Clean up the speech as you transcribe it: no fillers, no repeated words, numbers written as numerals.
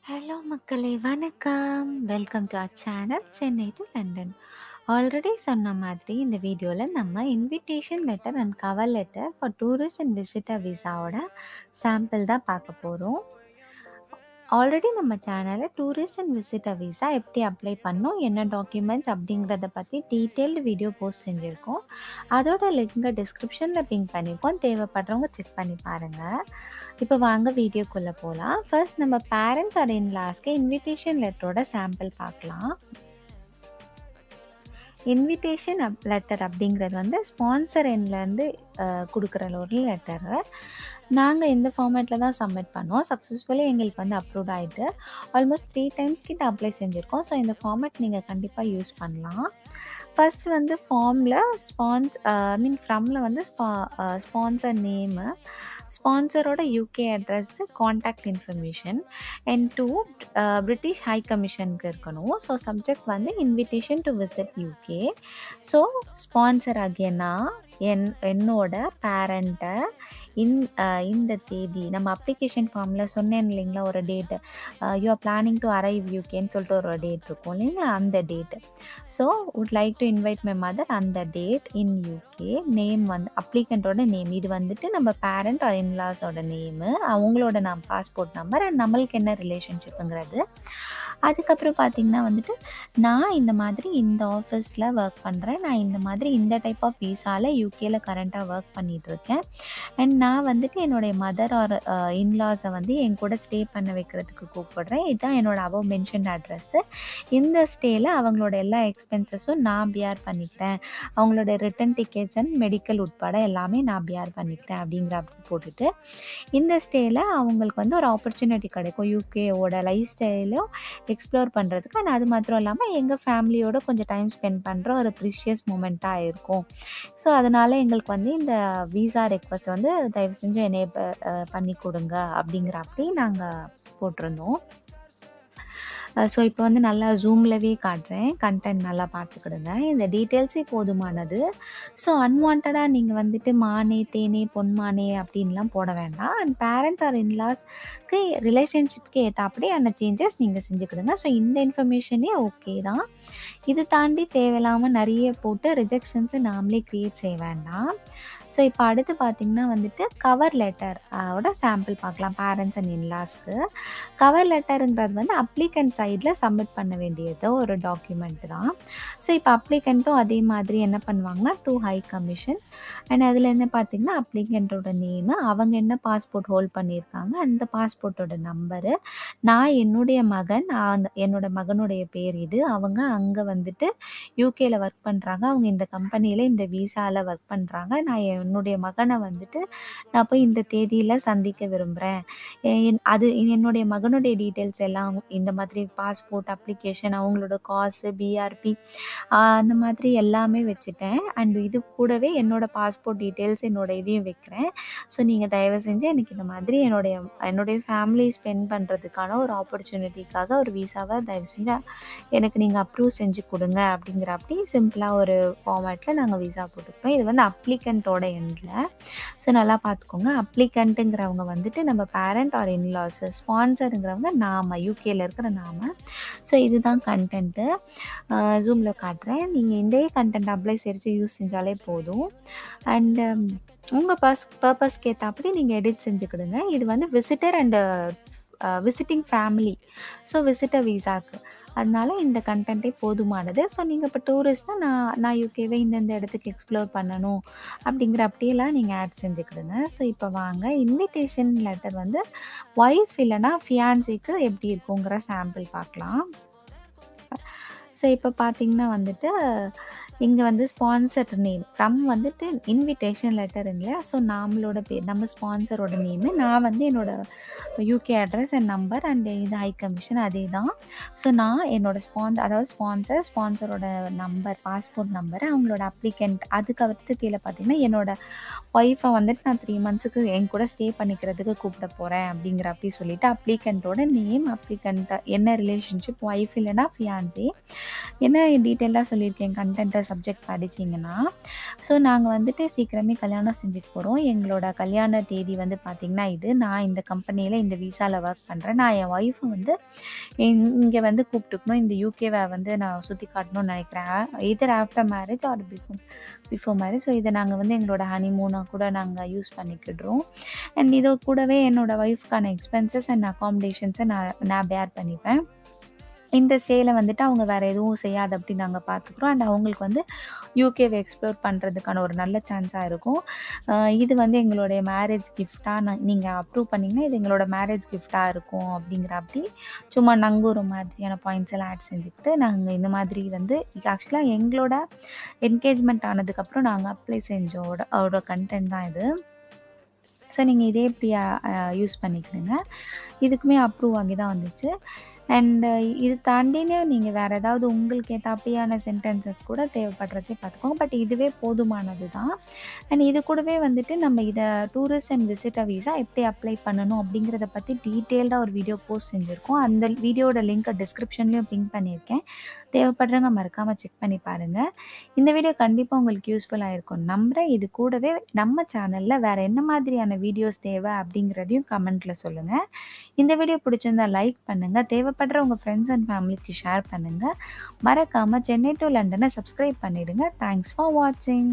Hello மக்களே, வணக்கம். Welcome to our channel Chennai to London. Already சொன்ன மாதிரி இந்த வீடியோவில் நம்ம invitation letter and cover letter for tourist and visitor விசாவோட சாம்பிள் தான் பார்க்க போகிறோம். ஆல்ரெடி நம்ம சேனலில் டூரிஸ்ட் அண்ட் விசிட்டர் விசா எப்படி அப்ளை பண்ணோம், என்ன டாக்குமெண்ட்ஸ் அப்படிங்கிறத பற்றி டீட்டெயில்டு வீடியோ போஸ்ட் செஞ்சுருக்கோம். அதோட லிங்கை டிஸ்கிரிப்ஷனில் பிங்க் பண்ணியிருக்கோம். தேவைப்படுறவங்க செக் பண்ணி பாருங்கள். இப்போ வாங்க வீடியோக்குள்ளே போகலாம். ஃபர்ஸ்ட் நம்ம பேரண்ட்ஸ் ஆர் இன்லாஸ்க்கு இன்விடேஷன் லெட்டரோட சாம்பிள் பார்க்கலாம். இன்விடேஷன் லெட்டர் அப்படிங்கிறது வந்து ஸ்பான்சர் எண்ட்லேருந்து கொடுக்குற ஒரு லெட்டரு. நாங்கள் இந்த ஃபார்மேட்டில் தான் சப்மிட் பண்ணோம். சக்ஸஸ்ஃபுல்லி எங்களுக்கு வந்து அப்ரூவ் ஆகிட்டு ஆல்மோஸ்ட் 3 டைம்ஸ் கிட்ட அப்ளை செஞ்சுருக்கோம். ஸோ இந்த ஃபார்மேட் நீங்கள் கண்டிப்பாக யூஸ் பண்ணலாம். ஃபர்ஸ்ட் வந்து ஃபார்மில் ஃப்ரம்மில் வந்து ஸ்பான்சர் நேமு, ஸ்பான்சரோட UK address, contact information and 2 British high கமிஷனுக்கு இருக்கணும். ஸோ சப்ஜெக்ட் வந்து invitation to visit UK. So sponsor ஆகியனா என்னோட பேரண்ட்டை இந்த தேதி நம்ம அப்ளிகேஷன் ஃபார்மில் சொன்னேன் இல்லைங்களா, ஒரு date you are planning to arrive யூகேன்னு சொல்லிட்டு ஒரு டேட் இருக்கும் இல்லைங்களா, அந்த date. So would like to invite my mother, அந்த டேட் இன் யூகே. நேம் வந்து அப்ளிகண்ட்டோட நேம், இது வந்துட்டு நம்ம பேரண்ட் ஆர் இன்லாஸோட நேமு, அவங்களோட பாஸ்போர்ட் நம்பர் அண்ட் நம்மளுக்கு என்ன ரிலேஷன்ஷிப்புங்கிறது. அதுக்கப்புறம் பார்த்திங்கன்னா வந்துட்டு நான் இந்த மாதிரி இந்த ஆஃபீஸில் ஒர்க் பண்ணுறேன், நான் இந்த மாதிரி இந்த டைப் ஆஃப் விசாவில் யூகேயில் கரண்ட்டாக ஒர்க் பண்ணிகிட்ருக்கேன் அண்ட் நான் வந்துட்டு என்னுடைய மதர் ஆர் இன்லாஸை வந்து என் கூட ஸ்டே பண்ண வைக்கிறதுக்கு கூப்பிடுறேன். இதுதான் என்னோடய அபவ் மென்ஷன் அட்ரஸ்ஸு. இந்த ஸ்டேயில் அவங்களோட எல்லா எக்ஸ்பென்சஸும் நான் பியர் பண்ணிக்கிறேன், அவங்களோட ரிட்டன் டிக்கெட்ஸ் அண்ட் மெடிக்கல் உட்பட எல்லாமே நான் பியர் பண்ணிக்கிறேன் அப்படிங்கிற அப்படி போட்டுட்டு இந்த ஸ்டேயில் அவங்களுக்கு வந்து ஒரு ஆப்பர்ச்சுனிட்டி கிடைக்கும் யூகேவோட லைஃப் ஸ்டைலும் எக்ஸ்ப்ளோர் பண்ணுறதுக்கு. அண்ட் அது மாத்திரம் இல்லாமல் எங்கள் ஃபேமிலியோட கொஞ்சம் டைம் ஸ்பெண்ட் பண்ணுற ஒரு ப்ரிஷியஸ் மூமெண்ட்டாக இருக்கும். ஸோ அதனால் எங்களுக்கு வந்து இந்த விசா ரெக்வஸ்ட் வந்து தயவு செஞ்சு எனேபிள் பண்ணி கொடுங்க அப்படிங்கிற அப்படி நாங்கள் போட்டிருந்தோம். ஸோ இப்போ வந்து நல்லா ஜூம்லவே காட்டுறேன், கண்டென்ட் நல்லா பார்த்துக்கிடுங்க. இந்த டீட்டெயில்ஸே போதுமானது. ஸோ அன்வான்டாக நீங்கள் வந்துட்டு மானே தேனே பொன்மானே அப்படின்லாம் போட வேண்டாம். அண்ட் பேரண்ட்ஸ் ஆர் இன்லாஸ்க்கு ரிலேஷன்ஷிப்க்கு ஏற்றாப்படி அந்த சேஞ்சஸ் நீங்கள் செஞ்சுக்கிடுங்க. ஸோ இந்த இன்ஃபர்மேஷனே ஓகே தான். இது தாண்டி தேவையில்லாமல் நிறைய போட்டு ரிஜெக்ஷன்ஸை நாமளே க்ரியேட் செய்ய வேண்டாம். ஸோ இப்போ அடுத்து பார்த்திங்கன்னா வந்துட்டு கவர் லெட்டர் ஓட சாம்பிள் பார்க்கலாம். பேரண்ட்ஸ் அண்ட் இன்லாஸ்க்கு கவர் லெட்டருங்கிறது வந்து அப்ளிகண்ட் சைடில் சப்மிட் பண்ண வேண்டியது ஒரு டாக்குமெண்ட் தான். ஸோ இப்போ அப்ளிகண்ட்டும் அதே மாதிரி என்ன பண்ணுவாங்கன்னா 2 ஹை கமிஷன் அண்ட் அதில் என்ன பார்த்திங்கன்னா அப்ளிகண்ட்டோட நேமு, அவங்க என்ன பாஸ்போர்ட் ஹோல்ட் பண்ணியிருக்காங்க, அந்த பாஸ்போர்ட்டோட நம்பரு, நான் என்னுடைய மகன், என்னோட மகனுடைய பேர் இது, அவங்க அங்கே வந்துட்டு யூகேயில் ஒர்க் பண்ணுறாங்க, அவங்க இந்த கம்பெனியில் இந்த விசாவில் ஒர்க் பண்ணுறாங்க, நான் என்னுடைய மகனை வந்துட்டு நான் போய் இந்த தேதியில் சந்திக்க விரும்புகிறேன், அது என்னுடைய மகனுடைய டீட்டெயில்ஸ் எல்லாம் இந்த மாதிரி பாஸ்போர்ட் அப்ளிகேஷன், அவங்களோட காசு, பிஆர்பி அந்த மாதிரி எல்லாமே வச்சுட்டேன். அண்ட் இது கூடவே என்னோடய பாஸ்போர்ட் டீட்டெயில்ஸ் இதையும் வைக்கிறேன். ஸோ நீங்கள் தயவு செஞ்சு எனக்கு இந்த மாதிரி என்னுடைய ஃபேமிலி ஸ்பெண்ட் பண்ணுறதுக்கான ஒரு ஆப்பர்ச்சுனிட்டிக்காக ஒரு விசாவை தயவு செஞ்சு எனக்கு நீங்கள் அப்ரூவ் செஞ்சு கொடுங்க அப்படிங்கிற அப்படி சிம்பிளாக ஒரு ஃபார்மேட்டில் நாங்கள் விசா போட்டுக்கிறோம். இது வந்து அப்ளிகண்ட்டோட எண்டில். ஸோ நல்லா பார்த்துக்கோங்க. அப்ளிகண்ட்டுங்கிறவங்க வந்துட்டு நம்ம பேரண்ட் ஆர் இன்லாஸ், ஸ்பான்சருங்கிறவங்க நாம, யூகேயில் இருக்கிற நாம. ஸோ இதுதான் கண்டென்ட்டு. ஜூமில் காட்டுறேன். நீங்கள் இதே கண்டென்ட் அப்ளை செஞ்சு யூஸ் செஞ்சாலே போதும். அண்டு உங்கள் பர்பஸ்க்கு ஏற்றாப்படி நீங்கள் எடிட் செஞ்சுக்கிடுங்க. இது வந்து visitor and visiting family, so visitor விசாக்கு, அதனால இந்த கண்டென்ட்டே போதுமானது. ஸோ நீங்கள் இப்போ டூரிஸ்ட்னா நான் யூகேவை இந்தந்த இடத்துக்கு எக்ஸ்ப்ளோர் பண்ணணும் அப்படிங்கிற அப்படியெல்லாம் நீங்கள் ஆட் செஞ்சுக்கிடுங்க. ஸோ இப்போ வாங்க இன்விடேஷன் லெட்டர் வந்து ஒய்ஃப் இல்லைனா ஃபியான்சிக்கு எப்படி இருக்குங்கிற சாம்பிள் பார்க்கலாம். ஸோ இப்போ பார்த்திங்கன்னா வந்துட்டு இங்கே வந்து ஸ்பான்சர் நேம் ஃப்ரம் வந்துட்டு இன்விடேஷன் லெட்டர் இல்லையா, ஸோ நம்மளோட பேர், நம்ம ஸ்பான்சரோட நேமு, நான் வந்து என்னோடய UK address and number and இது ஹை கமிஷன் அதே தான். ஸோ நான் என்னோடய ஸ்பான்சரோட நம்பர், பாஸ்போர்ட் நம்பர், அவங்களோட அப்ளிகண்ட், அதுக்கு அடுத்து கீழே பார்த்திங்கன்னா என்னோடய ஒய்ஃபை வந்துட்டு நான் 3 மந்த்ஸுக்கு என் கூட ஸ்டே பண்ணிக்கிறதுக்கு கூப்பிட போகிறேன் அப்படிங்கிற அப்படி சொல்லிவிட்டு அப்ளிகண்ட்டோட நேம், அப்ளிகண்ட்டை என்ன ரிலேஷன்ஷிப், ஒய்ஃப் இல்லைனா ஃபியான்சி, என்ன டீட்டெயிலாக சொல்லியிருக்கேன் கண்டென்ட்டை சப்ஜெக்ட் படிச்சீங்கன்னா, ஸோ நாங்க வந்துட்டு சீக்கிரமே கல்யாணம் செஞ்சுக்க போறோம். எங்களோட கல்யாண தேதி வந்து பார்த்தீங்கன்னா இது. நான் இந்த கம்பெனியில இந்த விசால ஒர்க் பண்றேன். நான் என் ஒய்ஃப வந்து இங்க வந்து கூப்பிட்டுக்கணும். இந்த யூகேவ வந்து நான் சுத்தி காட்டணும்னு நினைக்கிறேன். Either after marriage or before marriage. So இத நாங்க வந்து எங்களோட ஹனிமூனா கூட நாங்க யூஸ் பண்ணிக்கிடுறோம். அண்ட் இது கூடவே என்னோட ஒய்ஃப்க்கான எக்ஸ்பென்சஸ் அண்ட் அக்காமடேஷன்ஸ நான் பேர் பண்ணிப்பேன். இந்த ஸ்டேல வந்துட்டு அவங்க வேற எதுவும் செய்யாதபடி நாங்க பார்த்துக்குறோம். அண்ட் அவங்களுக்கு வந்து யூகேவ எக்ஸ்ப்ளோர் பண்றதுக்கான ஒரு நல்ல சான்ஸா இருக்கும். இது வந்து எங்களுடைய மேரேஜ் கிஃப்ட்டா நீங்க அப்ரூவ் பண்ணீங்கன்னா, இது எங்களோட மேரேஜ் கிஃப்ட்டா இருக்கும் அப்படிங்கிறாப்படி சும்மா நங்கூரம் மாதிரியான பாயிண்ட்ஸ் எல்லாம் ஆட் செஞ்சுக்கிட்டு, நாங்க இந்த மாதிரி வந்து ஆக்சுவலா எங்களோட என்கேஜ்மெண்ட் ஆனதுக்கப்புறம் நாங்க அப்ளை அதோட கன்டென்ட் தான் இது. ஸோ நீங்க இதே இப்படி யூஸ் பண்ணிக்கிடுங்க. இதுக்குமே அப்ரூவ் ஆகி தான் வந்துச்சு. அண்ட் இது தாண்டின்னு நீங்க வேற ஏதாவது உங்களுக்கு ஏத்தாப்படியான சென்டென்சஸ் கூட தேவைப்படுறச்சே பார்த்துக்கோங்க. பட் இதுவே போதுமானது தான். அண்ட் இது கூடவே வந்துட்டு நம்ம இத டூரிஸ்ட் அண்ட் விசிட்டர் விசா எப்படி அப்ளை பண்ணணும் அப்படிங்கிறத பத்தி டீட்டெயில்டா ஒரு வீடியோ போஸ்ட் செஞ்சிருக்கோம். அந்த வீடியோட லிங்க்க டிஸ்கிரிப்ஷன்லயும் பின் பண்ணியிருக்கேன். தேவைப்படுறவங்க மறக்காம செக் பண்ணி பாருங்க. இந்த வீடியோ கண்டிப்பா உங்களுக்கு யூஸ்ஃபுல்லா இருக்கும்னு நம்புறேன். இது கூடவே நம்ம சேனல்ல வேற என்ன மாதிரியான வீடியோஸ் தேவை அப்படிங்கிறதையும் கமெண்ட்ல சொல்லுங்க. இந்த வீடியோ பிடிச்சிருந்தா லைக் பண்ணுங்க. தேவைப்படுற உங்க ஃப்ரெண்ட்ஸ் அண்ட் ஃபேமிலிக்கு ஷேர் பண்ணுங்க. மறக்காம சென்னை டூ லண்டன சப்ஸ்கிரைப் பண்ணிடுங்க. தேங்க்ஸ் ஃபார் வாட்சிங்.